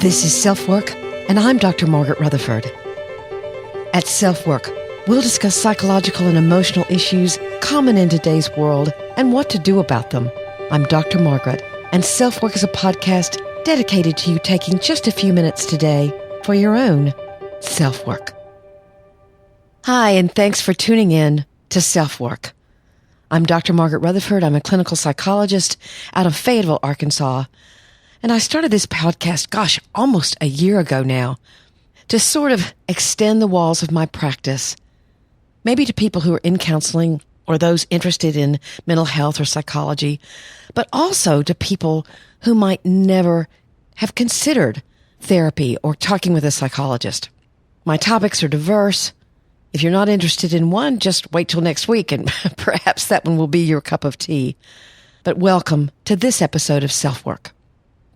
This is SelfWork, and I'm Dr. Margaret Rutherford. At SelfWork, we'll discuss psychological and emotional issues common in today's world and what to do about them. I'm Dr. Margaret, and SelfWork is a podcast dedicated to you taking just a few minutes today for your own self-work. Hi, and thanks for tuning in to SelfWork. I'm Dr. Margaret Rutherford. I'm a clinical psychologist out of Fayetteville, Arkansas. And I started this podcast, almost a year ago now, to sort of extend the walls of my practice, maybe to people who are in counseling or those interested in mental health or psychology, but also to people who might never have considered therapy or talking with a psychologist. My topics are diverse. If you're not interested in one, just wait till next week and perhaps that one will be your cup of tea. But welcome to this episode of SelfWork.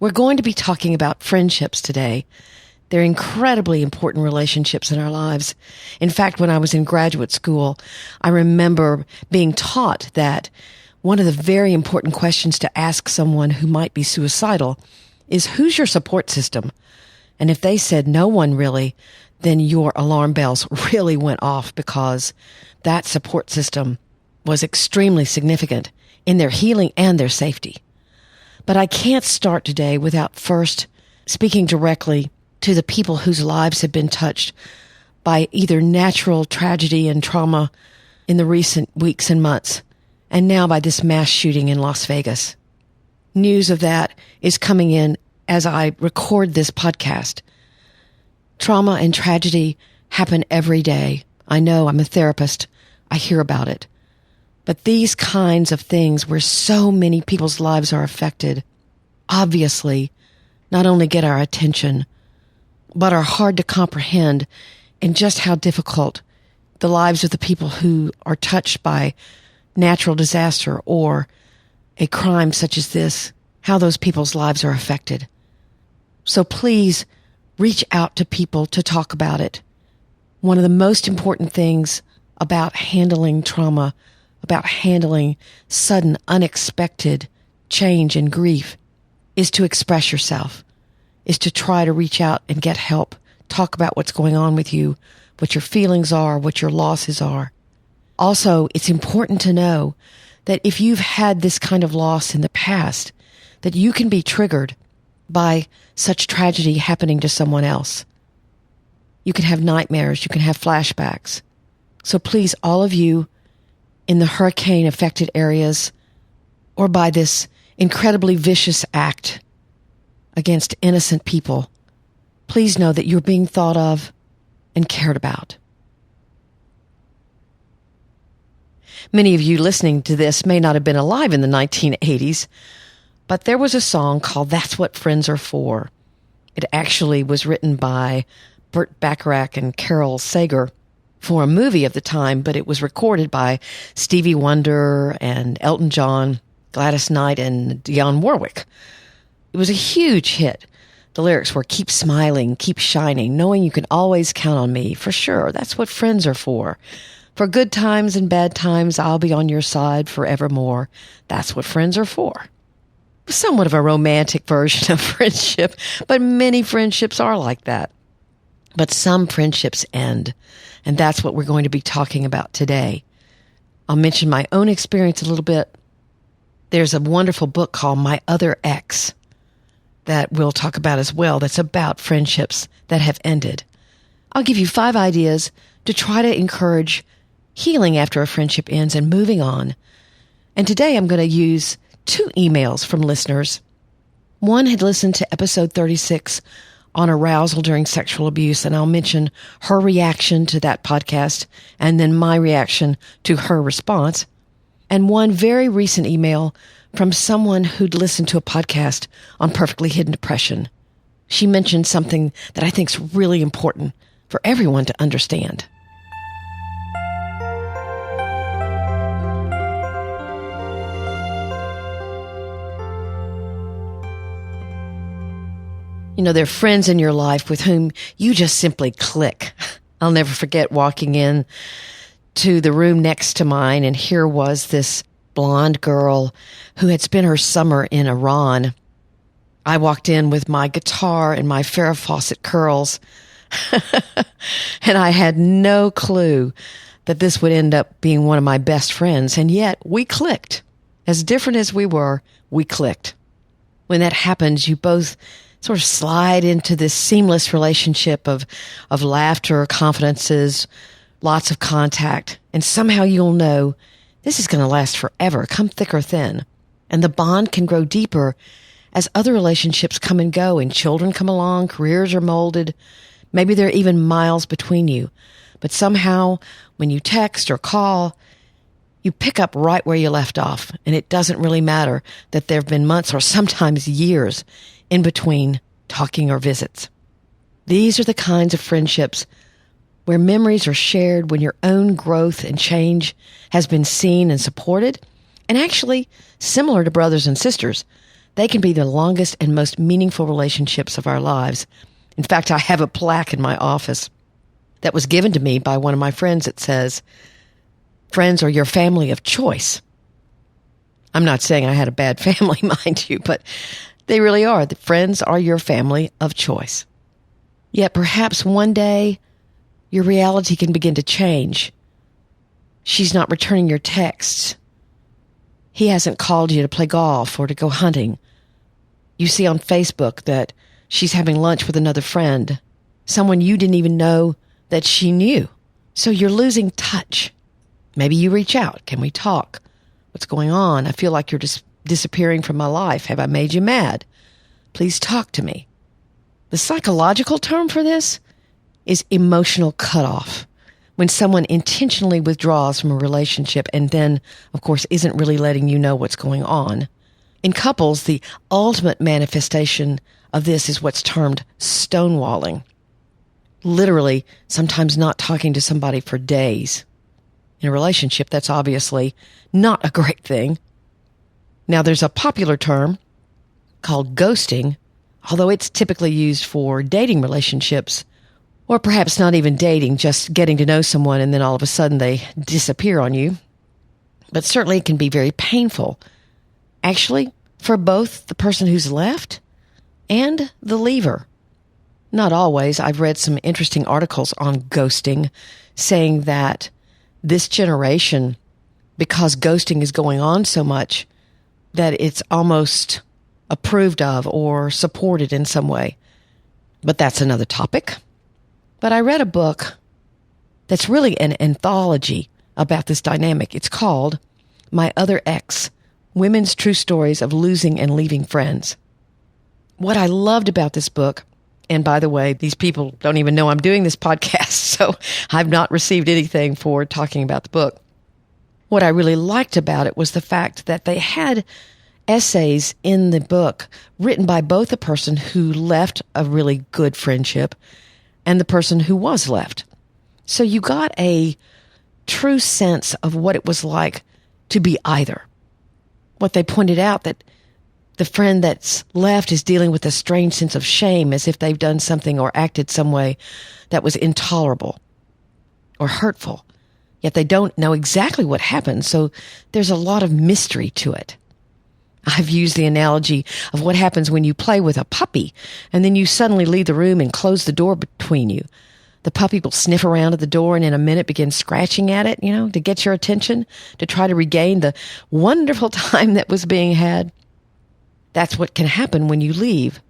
We're going to be talking about friendships today. They're incredibly important relationships in our lives. In fact, when I was in graduate school, I remember being taught that one of the very important questions to ask someone who might be suicidal is, who's your support system? And if they said no one really, then your alarm bells really went off, because that support system was extremely significant in their healing and their safety. But I can't start today without first speaking directly to the people whose lives have been touched by either natural tragedy and trauma in the recent weeks and months, and now by this mass shooting in Las Vegas. News of that is coming in as I record this podcast. Trauma and tragedy happen every day. I know, I'm a therapist. I hear about it. But these kinds of things where so many people's lives are affected, obviously, not only get our attention, but are hard to comprehend in just how difficult the lives of the people who are touched by natural disaster or a crime such as this, how those people's lives are affected. So please reach out to people to talk about it. One of the most important things about handling trauma, about handling sudden, unexpected change and grief, is to express yourself, is to try to reach out and get help, talk about what's going on with you, what your feelings are, what your losses are. Also, it's important to know that if you've had this kind of loss in the past, that you can be triggered by such tragedy happening to someone else. You can have nightmares, you can have flashbacks. So please, all of you in the hurricane-affected areas, or by this incredibly vicious act against innocent people, please know that you're being thought of and cared about. Many of you listening to this may not have been alive in the 1980s, but there was a song called That's What Friends Are For. It actually was written by Burt Bacharach and Carol Sager for a movie of the time, but it was recorded by Stevie Wonder and Elton John, Gladys Knight, and Dionne Warwick. It was a huge hit. The lyrics were, "Keep smiling, keep shining, knowing you can always count on me. For sure, that's what friends are for. For good times and bad times, I'll be on your side forevermore. That's what friends are for." Somewhat of a romantic version of friendship, but many friendships are like that. But some friendships end, and that's what we're going to be talking about today. I'll mention my own experience a little bit. There's a wonderful book called My Other Ex that we'll talk about as well, that's about friendships that have ended. I'll give you 5 ideas to try to encourage healing after a friendship ends and moving on. And today I'm going to use 2 emails from listeners. One had listened to episode 36 on arousal during sexual abuse, and I'll mention her reaction to that podcast and then my reaction to her response. And one very recent email from someone who'd listened to a podcast on perfectly hidden depression. She mentioned something that I think is really important for everyone to understand. You know, there are friends in your life with whom you just simply click. I'll never forget walking in to the room next to mine, and here was this blonde girl who had spent her summer in Iran. I walked in with my guitar and my Farrah Fawcett curls, and I had no clue that this would end up being one of my best friends, and yet we clicked. As different as we were, we clicked. When that happens, you both sort of slide into this seamless relationship of laughter, confidences, lots of contact, and somehow you'll know this is going to last forever, come thick or thin. And the bond can grow deeper as other relationships come and go and children come along, careers are molded. Maybe there are even miles between you. But somehow, when you text or call, you pick up right where you left off. And it doesn't really matter that there have been months or sometimes years in between talking or visits. These are the kinds of friendships where memories are shared, when your own growth and change has been seen and supported. And actually, similar to brothers and sisters, they can be the longest and most meaningful relationships of our lives. In fact, I have a plaque in my office that was given to me by one of my friends that says, "Friends are your family of choice." I'm not saying I had a bad family, mind you, but they really are. The friends are your family of choice. Yet perhaps one day your reality can begin to change. She's not returning your texts. He hasn't called you to play golf or to go hunting. You see on Facebook that she's having lunch with another friend, someone you didn't even know that she knew. So you're losing touch. Maybe you reach out. Can we talk? What's going on? I feel like you're just disappearing from my life. Have I made you mad? Please talk to me. The psychological term for this is emotional cutoff. When someone intentionally withdraws from a relationship and then, of course, isn't really letting you know what's going on. In couples, the ultimate manifestation of this is what's termed stonewalling. Literally, sometimes not talking to somebody for days. In a relationship, that's obviously not a great thing. Now, there's a popular term called ghosting, although it's typically used for dating relationships, or perhaps not even dating, just getting to know someone and then all of a sudden they disappear on you. But certainly it can be very painful, actually, for both the person who's left and the leaver. Not always. I've read some interesting articles on ghosting saying that this generation, because ghosting is going on so much, that it's almost approved of or supported in some way. But that's another topic. But I read a book that's really an anthology about this dynamic. It's called My Other Ex, Women's True Stories of Losing and Leaving Friends. What I loved about this book, and by the way, these people don't even know I'm doing this podcast, so I've not received anything for talking about the book. What I really liked about it was the fact that they had essays in the book written by both the person who left a really good friendship and the person who was left. So you got a true sense of what it was like to be either. What they pointed out, that the friend that's left is dealing with a strange sense of shame, as if they've done something or acted some way that was intolerable or hurtful. Yet they don't know exactly what happened, so there's a lot of mystery to it. I've used the analogy of what happens when you play with a puppy and then you suddenly leave the room and close the door between you. The puppy will sniff around at the door and in a minute begin scratching at it, to get your attention, to try to regain the wonderful time that was being had. That's what can happen when you leave.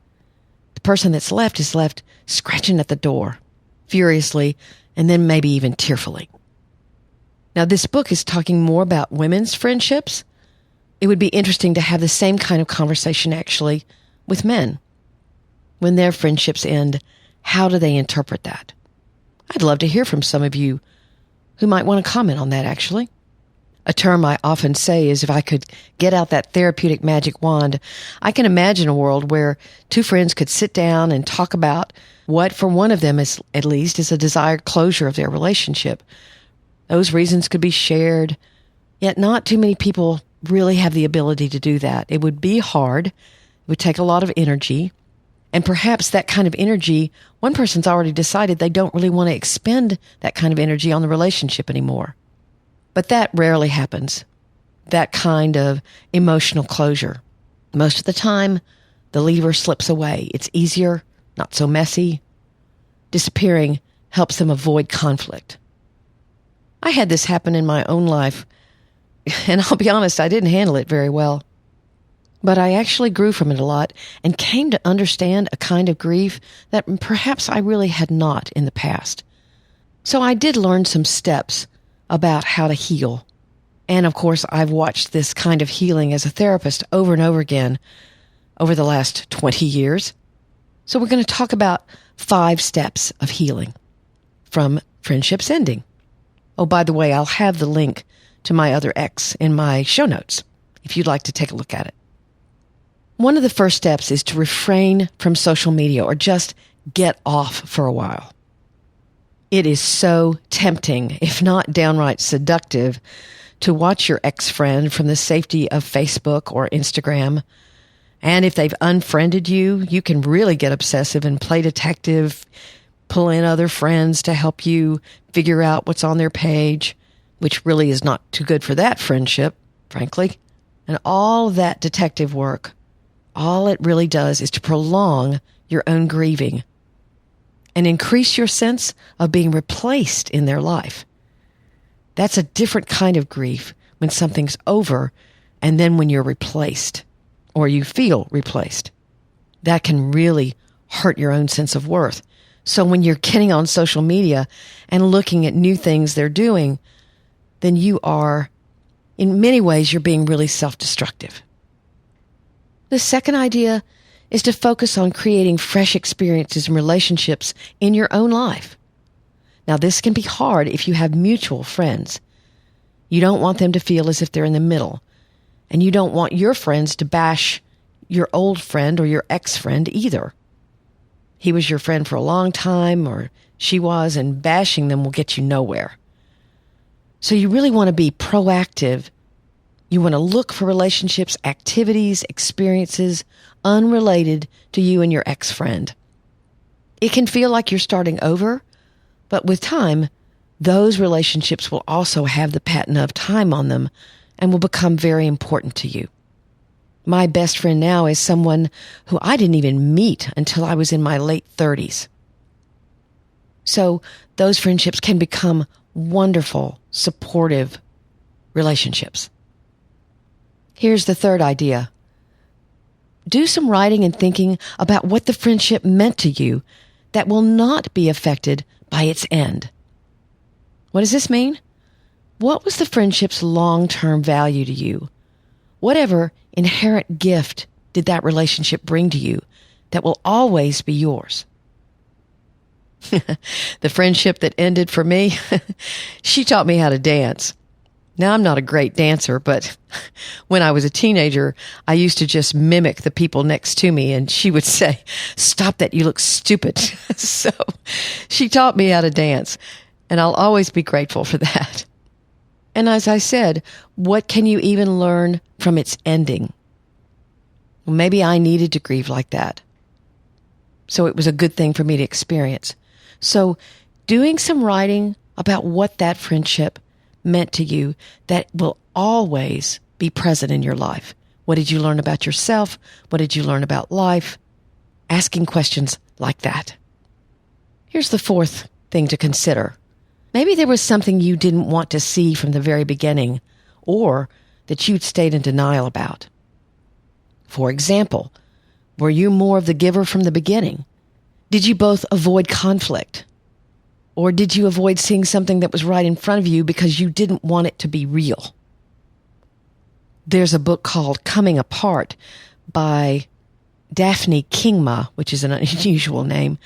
The person that's left is left scratching at the door, furiously, and then maybe even tearfully. Now, this book is talking more about women's friendships. It would be interesting to have the same kind of conversation, actually, with men. When their friendships end, how do they interpret that? I'd love to hear from some of you who might want to comment on that, actually. A term I often say is, if I could get out that therapeutic magic wand, I can imagine a world where two friends could sit down and talk about what, for one of them is, at least, is a desired closure of their relationship. Those reasons could be shared, yet not too many people really have the ability to do that. It would be hard. It would take a lot of energy. And perhaps that kind of energy, one person's already decided they don't really want to expend that kind of energy on the relationship anymore. But that rarely happens, that kind of emotional closure. Most of the time, The lever slips away. It's easier, not so messy. Disappearing helps them avoid conflict. I had this happen in my own life, and I'll be honest, I didn't handle it very well. But I actually grew from it a lot and came to understand a kind of grief that perhaps I really had not in the past. So I did learn some steps about how to heal. And of course, I've watched this kind of healing as a therapist over and over again over the last 20 years. So we're going to talk about 5 steps of healing from friendships ending. Oh, by the way, I'll have the link to my other ex in my show notes if you'd like to take a look at it. One of the first steps is to refrain from social media or just get off for a while. It is so tempting, if not downright seductive, to watch your ex-friend from the safety of Facebook or Instagram. And if they've unfriended you, you can really get obsessive and play detective, pull in other friends to help you figure out what's on their page, which really is not too good for that friendship, frankly. And all that detective work, all it really does is to prolong your own grieving and increase your sense of being replaced in their life. That's a different kind of grief when something's over and then when you're replaced or you feel replaced. That can really hurt your own sense of worth. So when you're getting on social media and looking at new things they're doing, then you are, in many ways, you're being really self-destructive. The second idea is to focus on creating fresh experiences and relationships in your own life. Now, this can be hard if you have mutual friends. You don't want them to feel as if they're in the middle, and you don't want your friends to bash your old friend or your ex-friend either. He was your friend for a long time, or she was, and bashing them will get you nowhere. So you really want to be proactive. You want to look for relationships, activities, experiences unrelated to you and your ex-friend. It can feel like you're starting over, but with time, those relationships will also have the patina of time on them and will become very important to you. My best friend now is someone who I didn't even meet until I was in my late 30s. So those friendships can become wonderful, supportive relationships. Here's the third idea. Do some writing and thinking about what the friendship meant to you that will not be affected by its end. What does this mean? What was the friendship's long-term value to you? Whatever inherent gift did that relationship bring to you that will always be yours? The friendship that ended for me, she taught me how to dance. Now, I'm not a great dancer, but when I was a teenager, I used to just mimic the people next to me, and she would say, "Stop that, you look stupid." So she taught me how to dance, and I'll always be grateful for that. And as I said, what can you even learn from its ending? Well, maybe I needed to grieve like that, so it was a good thing for me to experience. So doing some writing about what that friendship meant to you that will always be present in your life. What did you learn about yourself? What did you learn about life? Asking questions like that. Here's the fourth thing to consider. Maybe there was something you didn't want to see from the very beginning, or that you'd stayed in denial about. For example, were you more of the giver from the beginning? Did you both avoid conflict? Or did you avoid seeing something that was right in front of you because you didn't want it to be real? There's a book called Coming Apart by Daphne Kingma, which is an unusual name,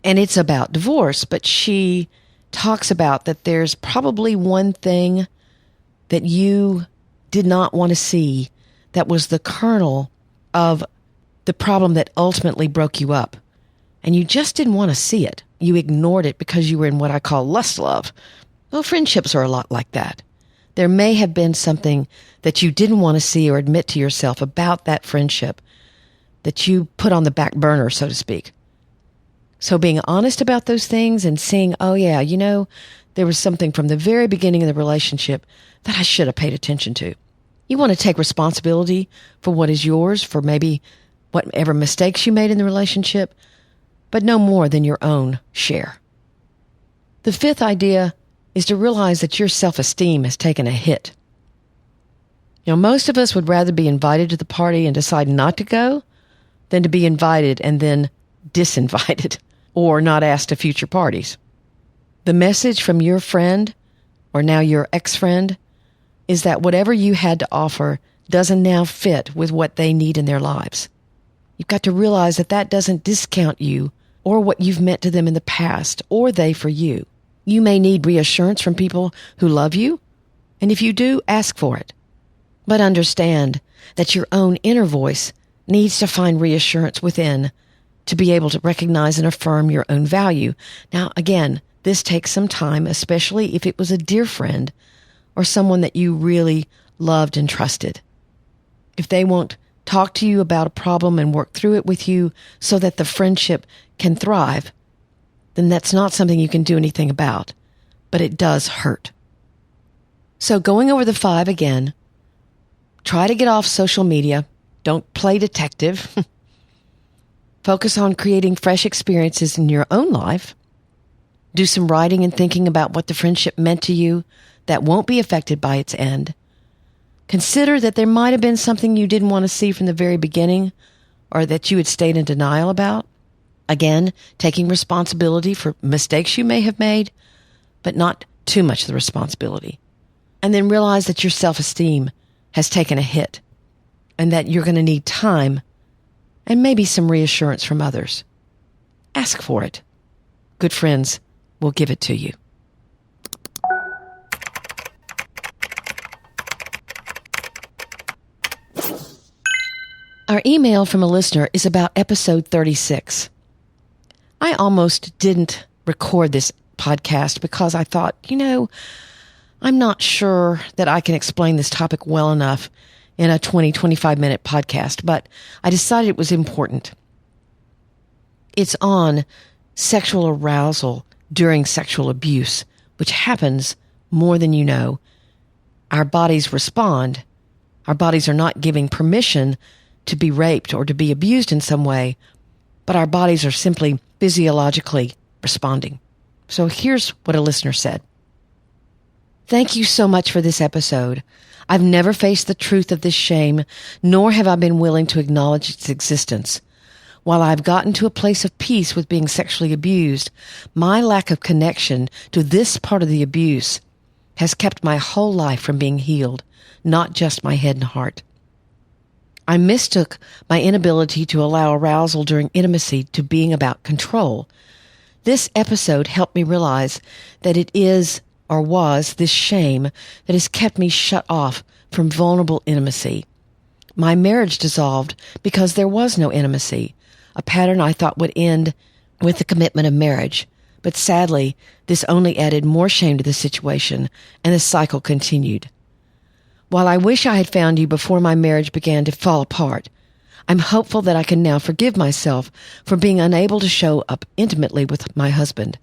and it's about divorce, but she talks about that there's probably one thing that you did not want to see that was the kernel of the problem that ultimately broke you up. And you just didn't want to see it. You ignored it because you were in what I call lust love. Well, friendships are a lot like that. There may have been something that you didn't want to see or admit to yourself about that friendship that you put on the back burner, so to speak. So being honest about those things and seeing, oh yeah, there was something from the very beginning of the relationship that I should have paid attention to. You want to take responsibility for what is yours, for maybe whatever mistakes you made in the relationship, but no more than your own share. The fifth idea is to realize that your self-esteem has taken a hit. Most of us would rather be invited to the party and decide not to go than to be invited and then disinvited or not asked to future parties. The message from your friend, or now your ex-friend, is that whatever you had to offer doesn't now fit with what they need in their lives. You've got to realize that that doesn't discount you or what you've meant to them in the past, or they for you. You may need reassurance from people who love you, and if you do, ask for it. But understand that your own inner voice needs to find reassurance within to be able to recognize and affirm your own value. Now, again, this takes some time, especially if it was a dear friend or someone that you really loved and trusted. If they won't talk to you about a problem and work through it with you so that the friendship can thrive, then that's not something you can do anything about. But it does hurt. So going over the 5 again, try to get off social media. Don't play detective. Focus on creating fresh experiences in your own life. Do some writing and thinking about what the friendship meant to you that won't be affected by its end. Consider that there might have been something you didn't want to see from the very beginning or that you had stayed in denial about. Again, taking responsibility for mistakes you may have made, but not too much of the responsibility. And then realize that your self-esteem has taken a hit and that you're going to need time and maybe some reassurance from others. Ask for it. Good friends will give it to you. Our email from a listener is about episode 36. I almost didn't record this podcast because I thought, I'm not sure that I can explain this topic well enough in a 25 minute podcast, but I decided it was important. It's on sexual arousal during sexual abuse, which happens more than you know. Our bodies respond. Our bodies are not giving permission to be raped or to be abused in some way, but our bodies are simply physiologically responding. So here's what a listener said. Thank you so much for this episode. I've never faced the truth of this shame, nor have I been willing to acknowledge its existence. While I've gotten to a place of peace with being sexually abused, my lack of connection to this part of the abuse has kept my whole life from being healed, not just my head and heart. I mistook my inability to allow arousal during intimacy to being about control. This episode helped me realize that it is or was this shame that has kept me shut off from vulnerable intimacy. My marriage dissolved because there was no intimacy, a pattern I thought would end with the commitment of marriage. But sadly, this only added more shame to the situation, and the cycle continued. While I wish I had found you before my marriage began to fall apart, I'm hopeful that I can now forgive myself for being unable to show up intimately with my husband.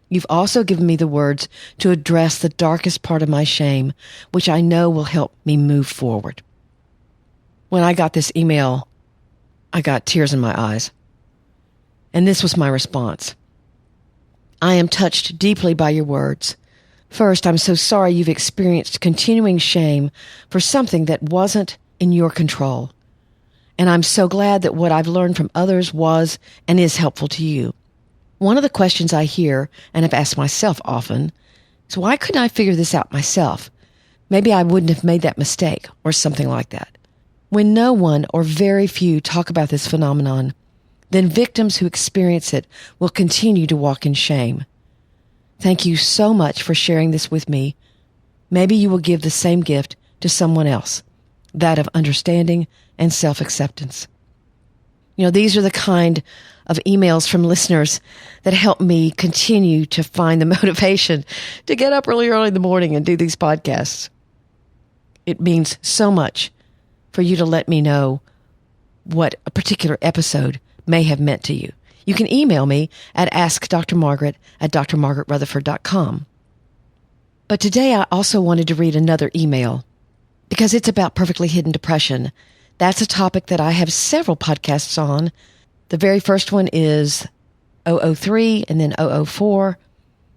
You've also given me the words to address the darkest part of my shame, which I know will help me move forward. When I got this email, I got tears in my eyes. And this was my response. I am touched deeply by your words. First, I'm so sorry you've experienced continuing shame for something that wasn't in your control. And I'm so glad that what I've learned from others was and is helpful to you. One of the questions I hear, and have asked myself often, is why couldn't I figure this out myself? Maybe I wouldn't have made that mistake, or something like that. When no one or very few talk about this phenomenon, then victims who experience it will continue to walk in shame. Thank you so much for sharing this with me. Maybe you will give the same gift to someone else, that of understanding and self-acceptance. These are the kind of emails from listeners that help me continue to find the motivation to get up early in the morning and do these podcasts. It means so much for you to let me know what a particular episode may have meant to you. You can email me at askdrmargaret@drmargaretrutherford.com. But today I also wanted to read another email because it's about perfectly hidden depression That's a topic that I have several podcasts on. The very first one is 003 and then 004.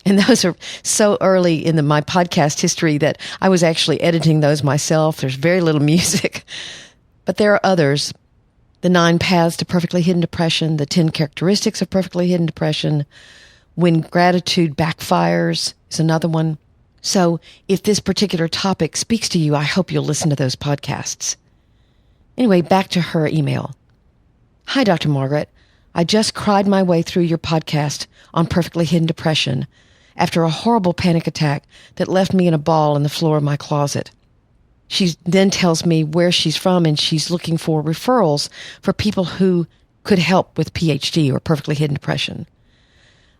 And those are so early in my podcast history that I was actually editing those myself. There's very little music. But there are others. The 9 Paths to Perfectly Hidden Depression, the 10 Characteristics of Perfectly Hidden Depression, When Gratitude Backfires is another one. So if this particular topic speaks to you, I hope you'll listen to those podcasts. Anyway, back to her email. Hi, Dr. Margaret. I just cried my way through your podcast on perfectly hidden depression after a horrible panic attack that left me in a ball on the floor of my closet. She then tells me where she's from and she's looking for referrals for people who could help with PHD or perfectly hidden depression.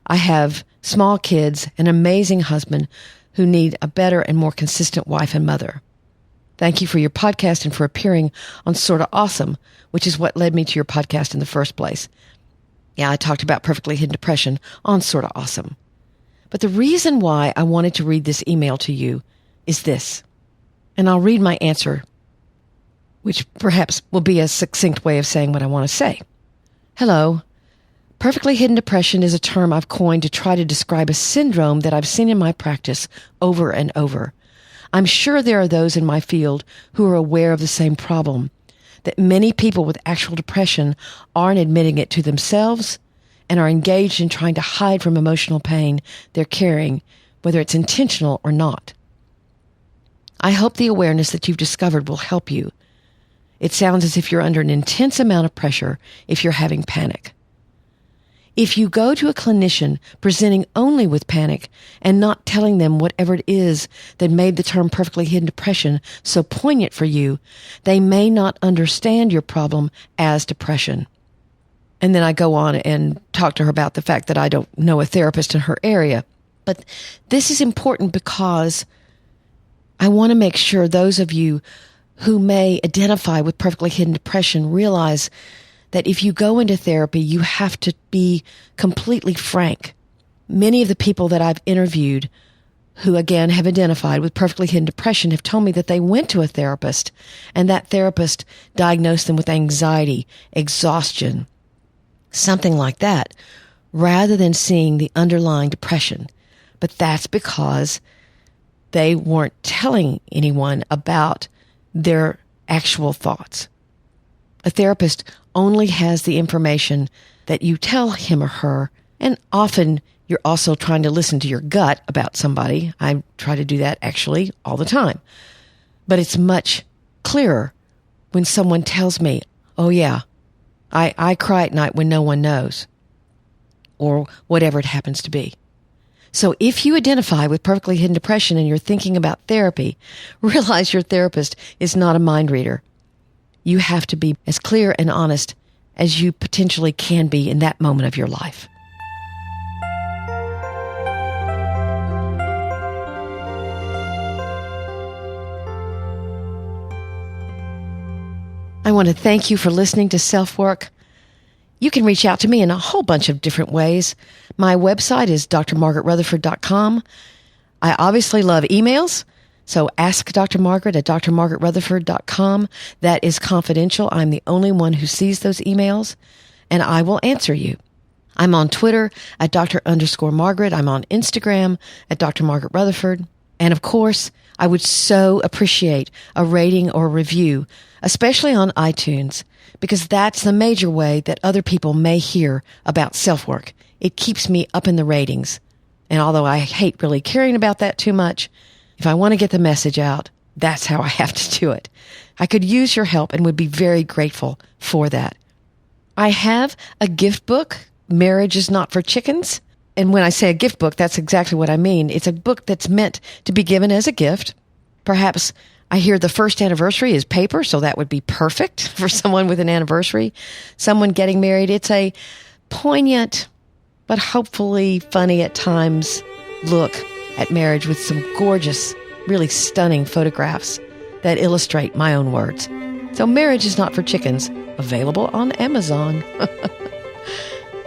I have small kids, an amazing husband who need a better and more consistent wife and mother. Thank you for your podcast and for appearing on Sorta Awesome, which is what led me to your podcast in the first place. Yeah, I talked about perfectly hidden depression on Sorta Awesome. But the reason why I wanted to read this email to you is this. And I'll read my answer, which perhaps will be a succinct way of saying what I want to say. Hello. Perfectly hidden depression is a term I've coined to try to describe a syndrome that I've seen in my practice over and over. I'm sure there are those in my field who are aware of the same problem, that many people with actual depression aren't admitting it to themselves and are engaged in trying to hide from emotional pain they're carrying, whether it's intentional or not. I hope the awareness that you've discovered will help you. It sounds as if you're under an intense amount of pressure if you're having panic. If you go to a clinician presenting only with panic and not telling them whatever it is that made the term perfectly hidden depression so poignant for you, they may not understand your problem as depression. And then I go on and talk to her about the fact that I don't know a therapist in her area. But this is important because I want to make sure those of you who may identify with perfectly hidden depression realize that if you go into therapy, you have to be completely frank. Many of the people that I've interviewed who, again, have identified with perfectly hidden depression have told me that they went to a therapist and that therapist diagnosed them with anxiety, exhaustion, something like that, rather than seeing the underlying depression. But that's because they weren't telling anyone about their actual thoughts. A therapist only has the information that you tell him or her, and often you're also trying to listen to your gut about somebody. I try to do that actually all the time. But it's much clearer when someone tells me, oh yeah, I cry at night when no one knows, or whatever it happens to be. So if you identify with perfectly hidden depression and you're thinking about therapy, realize your therapist is not a mind reader. You have to be as clear and honest as you potentially can be in that moment of your life. I want to thank you for listening to SelfWork. You can reach out to me in a whole bunch of different ways. My website is drmargaretrutherford.com. I obviously love emails, so ask Dr. Margaret at drmargaretrutherford.com. That is confidential. I'm the only one who sees those emails, and I will answer you. I'm on Twitter at Dr._Margaret. I'm on Instagram at Dr. Margaret Rutherford. And of course, I would so appreciate a rating or review, especially on iTunes, because that's the major way that other people may hear about SelfWork. It keeps me up in the ratings. And although I hate really caring about that too much, if I want to get the message out, that's how I have to do it. I could use your help and would be very grateful for that. I have a gift book, Marriage is Not for Chickens. And when I say a gift book, that's exactly what I mean. It's a book that's meant to be given as a gift. Perhaps I hear the first anniversary is paper, so that would be perfect for someone with an anniversary, someone getting married. It's a poignant, but hopefully funny at times look at marriage with some gorgeous, really stunning photographs that illustrate my own words. So Marriage is Not for Chickens, available on Amazon.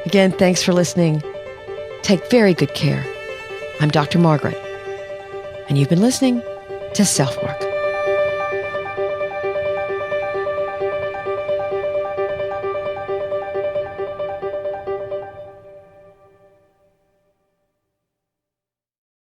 Again, thanks for listening. Take very good care. I'm Dr. Margaret, and you've been listening to SelfWork.